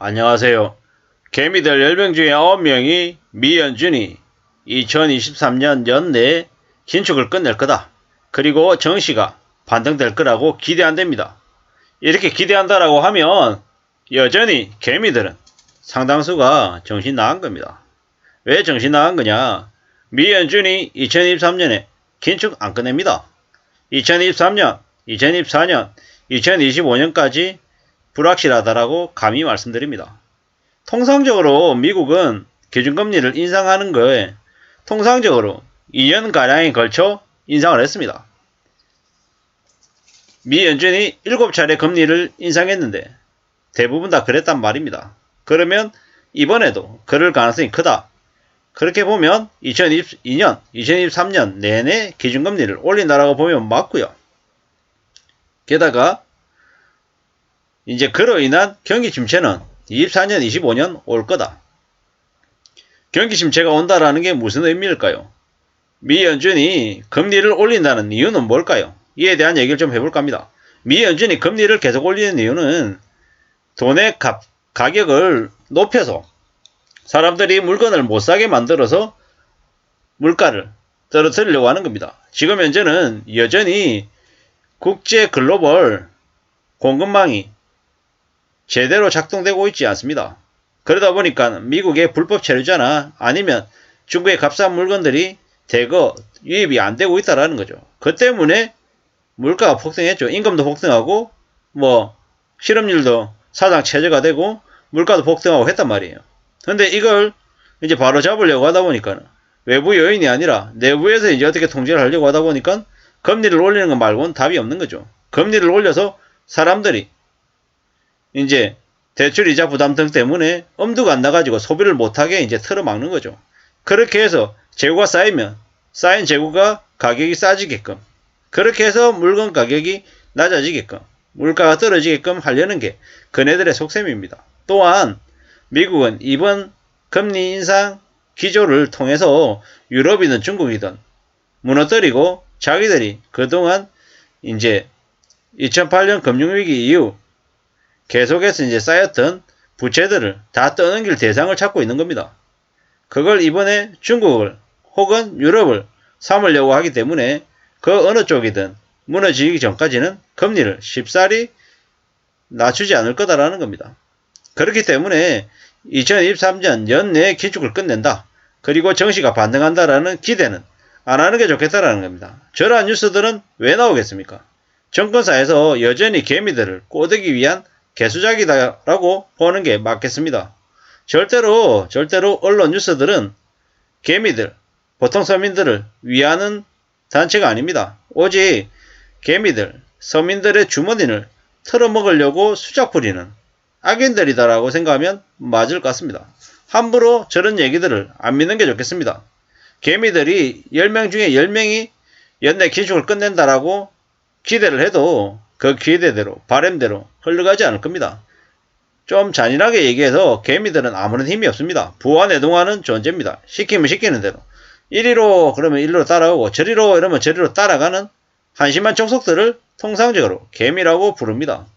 안녕하세요. 개미들 10명 중에 9명이 미연준이 2023년 연내에 긴축을 끝낼 거다. 그리고 정시가 반등될 거라고 기대한답니다. 이렇게 기대한다라고 하면 여전히 개미들은 상당수가 정신 나간 겁니다. 왜 정신 나간 거냐? 미연준이 2023년에 긴축 안 끝냅니다. 2023년, 2024년, 2025년까지 불확실하다라고 감히 말씀드립니다. 통상적으로 미국은 기준금리를 인상하는 거에 통상적으로 2년가량에 걸쳐 인상을 했습니다. 미 연준이 7차례 금리를 인상했는데 대부분 다 그랬단 말입니다. 그러면 이번에도 그럴 가능성이 크다. 그렇게 보면 2022년, 2023년 내내 기준금리를 올린다라고 보면 맞고요. 게다가 이제 그로 인한 경기 침체는 24년, 25년 올 거다. 경기 침체가 온다라는 게 무슨 의미일까요? 미 연준이 금리를 올린다는 이유는 뭘까요? 이에 대한 얘기를 좀 해볼까 합니다. 미 연준이 금리를 계속 올리는 이유는 돈의 가격을 높여서 사람들이 물건을 못 사게 만들어서 물가를 떨어뜨리려고 하는 겁니다. 지금 현재는 여전히 국제 글로벌 공급망이 제대로 작동되고 있지 않습니다. 그러다 보니까 미국의 불법 체류자나 아니면 중국의 값싼 물건들이 대거 유입이 안 되고 있다라는 거죠. 그 때문에 물가가 폭등했죠. 임금도 폭등하고 실업률도 사상 최저가 되고 물가도 폭등하고 했단 말이에요. 근데 이걸 이제 바로 잡으려고 하다 보니까 외부 요인이 아니라 내부에서 이제 어떻게 통제를 하려고 하다 보니까 금리를 올리는 것 말고는 답이 없는 거죠. 금리를 올려서 사람들이 이제 대출이자 부담 등 때문에 엄두가 안 나가지고 소비를 못하게 이제 틀어막는 거죠. 그렇게 해서 재고가 쌓이면 쌓인 재고가 가격이 싸지게끔 그렇게 해서 물건 가격이 낮아지게끔 물가가 떨어지게끔 하려는 게 그네들의 속셈입니다. 또한 미국은 이번 금리 인상 기조를 통해서 유럽이든 중국이든 무너뜨리고 자기들이 그동안 이제 2008년 금융위기 이후 계속해서 이제 쌓였던 부채들을 다 떠넘길 대상을 찾고 있는 겁니다. 그걸 이번에 중국을 혹은 유럽을 삼으려고 하기 때문에 그 어느 쪽이든 무너지기 전까지는 금리를 쉽사리 낮추지 않을 거다라는 겁니다. 그렇기 때문에 2023년 연내에 긴축을 끝낸다. 그리고 정시가 반등한다라는 기대는 안 하는 게 좋겠다라는 겁니다. 저러한 뉴스들은 왜 나오겠습니까? 정권사에서 여전히 개미들을 꼬드기 위한 개수작이다라고 보는 게 맞겠습니다. 절대로 언론 뉴스들은 개미들, 보통 서민들을 위하는 단체가 아닙니다. 오직 개미들, 서민들의 주머니를 털어먹으려고 수작 부리는 악인들이다라고 생각하면 맞을 것 같습니다. 함부로 저런 얘기들을 안 믿는 게 좋겠습니다. 개미들이 10명 중에 10명이 연내 긴축을 끝낸다라고 기대를 해도 그 기대대로 바람대로 흘러가지 않을 겁니다. 좀 잔인하게 얘기해서 개미들은 아무런 힘이 없습니다. 부화내동하는 존재입니다. 시키면 시키는 대로. 이리로 그러면 이리로 따라오고 저리로 이러면 저리로 따라가는 한심한 족속들을 통상적으로 개미라고 부릅니다.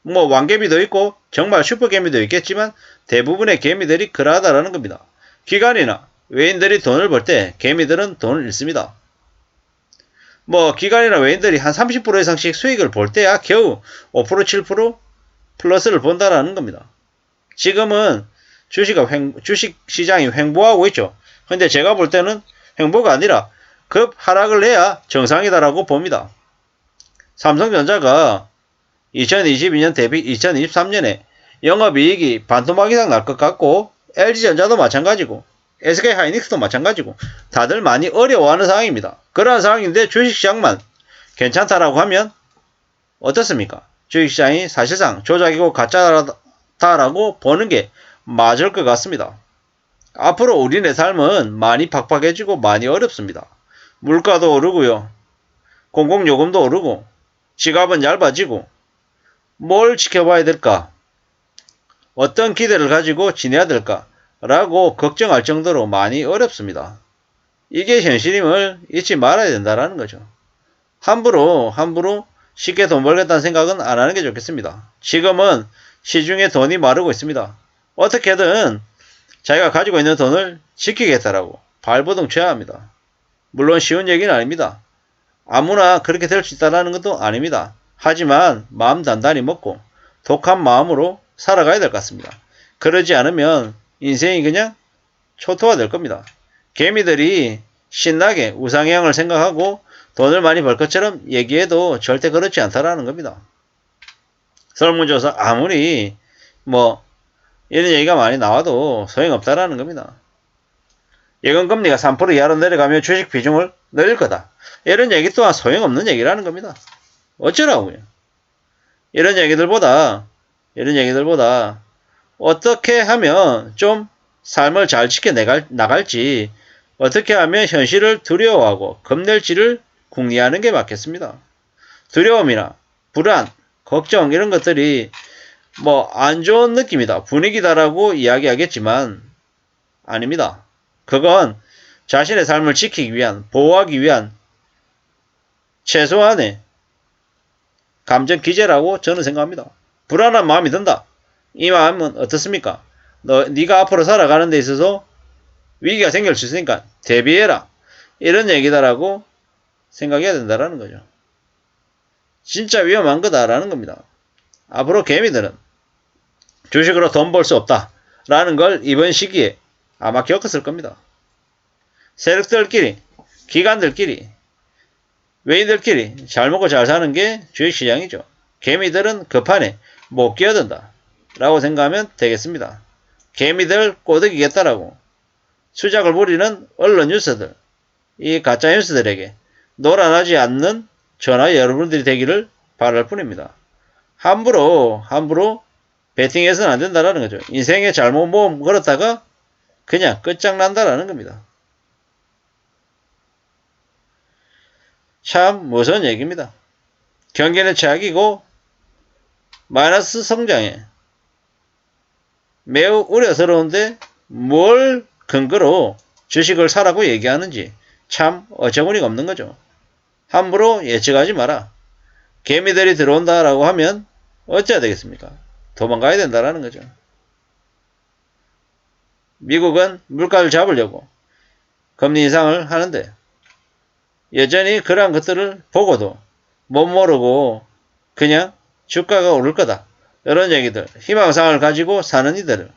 왕개미도 있고 정말 슈퍼개미도 있겠지만 대부분의 개미들이 그러하다라는 겁니다. 기관이나 외인들이 돈을 벌 때 개미들은 돈을 잃습니다. 기관이나 외인들이 한 30% 이상씩 수익을 볼 때야 겨우 5% 7% 플러스를 본다라는 겁니다. 지금은 주식시장이 횡보하고 있죠. 근데 제가 볼 때는 횡보가 아니라 급 하락을 해야 정상이다라고 봅니다. 삼성전자가 2022년 대비 2023년에 영업이익이 반토막 이상 날 것 같고 LG전자도 마찬가지고 SK하이닉스도 마찬가지고 다들 많이 어려워하는 상황입니다. 그러한 상황인데 주식시장만 괜찮다라고 하면 어떻습니까? 주식시장이 사실상 조작이고 가짜다라고 보는 게 맞을 것 같습니다. 앞으로 우리네 삶은 많이 팍팍해지고 많이 어렵습니다. 물가도 오르고요. 공공요금도 오르고 지갑은 얇아지고 뭘 지켜봐야 될까? 어떤 기대를 가지고 지내야 될까? 라고 걱정할 정도로 많이 어렵습니다. 이게 현실임을 잊지 말아야 된다는 거죠. 함부로 쉽게 돈 벌겠다는 생각은 안 하는 게 좋겠습니다. 지금은 시중에 돈이 마르고 있습니다. 어떻게든 자기가 가지고 있는 돈을 지키겠다라고 발버둥 쳐야 합니다. 물론 쉬운 얘기는 아닙니다. 아무나 그렇게 될 수 있다는 것도 아닙니다. 하지만 마음 단단히 먹고 독한 마음으로 살아가야 될 것 같습니다. 그러지 않으면 인생이 그냥 초토화 될 겁니다. 개미들이 신나게 우상향을 생각하고 돈을 많이 벌 것처럼 얘기해도 절대 그렇지 않다라는 겁니다. 설문조사 아무리 이런 얘기가 많이 나와도 소용없다라는 겁니다. 예금금리가 3% 이하로 내려가면 주식 비중을 늘릴 거다. 이런 얘기 또한 소용없는 얘기라는 겁니다. 어쩌라고요. 이런 얘기들보다 어떻게 하면 좀 삶을 잘 지켜나갈지, 어떻게 하면 현실을 두려워하고 겁낼지를 궁리하는 게 맞겠습니다. 두려움이나 불안, 걱정 이런 것들이 안 좋은 느낌이다, 분위기다라고 이야기하겠지만 아닙니다. 그건 자신의 삶을 지키기 위한, 보호하기 위한 최소한의 감정 기제라고 저는 생각합니다. 불안한 마음이 든다. 이 마음은 어떻습니까? 네가 앞으로 살아가는 데 있어서 위기가 생길 수 있으니까 대비해라. 이런 얘기다라고 생각해야 된다라는 거죠. 진짜 위험한 거다라는 겁니다. 앞으로 개미들은 주식으로 돈 벌 수 없다라는 걸 이번 시기에 아마 겪었을 겁니다. 세력들끼리, 기관들끼리, 외인들끼리 잘 먹고 잘 사는 게 주식시장이죠. 개미들은 급하네 못 끼어든다 라고 생각하면 되겠습니다. 개미들 꼬드기겠다라고 수작을 부리는 언론 뉴스들, 이 가짜 뉴스들에게 놀아나지 않는 저나 여러분들이 되기를 바랄 뿐입니다. 함부로 베팅해서는 안 된다라는 거죠. 인생에 잘못 모험 걸었다가 그냥 끝장난다라는 겁니다. 참 무서운 얘기입니다. 경기는 최악이고 마이너스 성장에 매우 우려스러운데 뭘 근거로 주식을 사라고 얘기하는지 참 어처구니가 없는 거죠. 함부로 예측하지 마라. 개미들이 들어온다라고 하면 어찌해야 되겠습니까? 도망가야 된다라는 거죠. 미국은 물가를 잡으려고 금리 인상을 하는데 여전히 그러한 것들을 보고도 못 모르고 그냥 주가가 오를 거다. 이런 얘기들, 희망상을 가지고 사는 이들을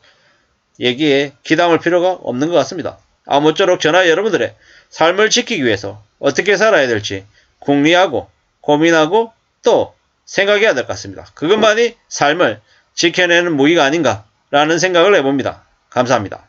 얘기에 귀담을 필요가 없는 것 같습니다. 아무쪼록 저나 여러분들의 삶을 지키기 위해서 어떻게 살아야 될지 궁리하고 고민하고 또 생각해야 될 것 같습니다. 그것만이 삶을 지켜내는 무기가 아닌가라는 생각을 해봅니다. 감사합니다.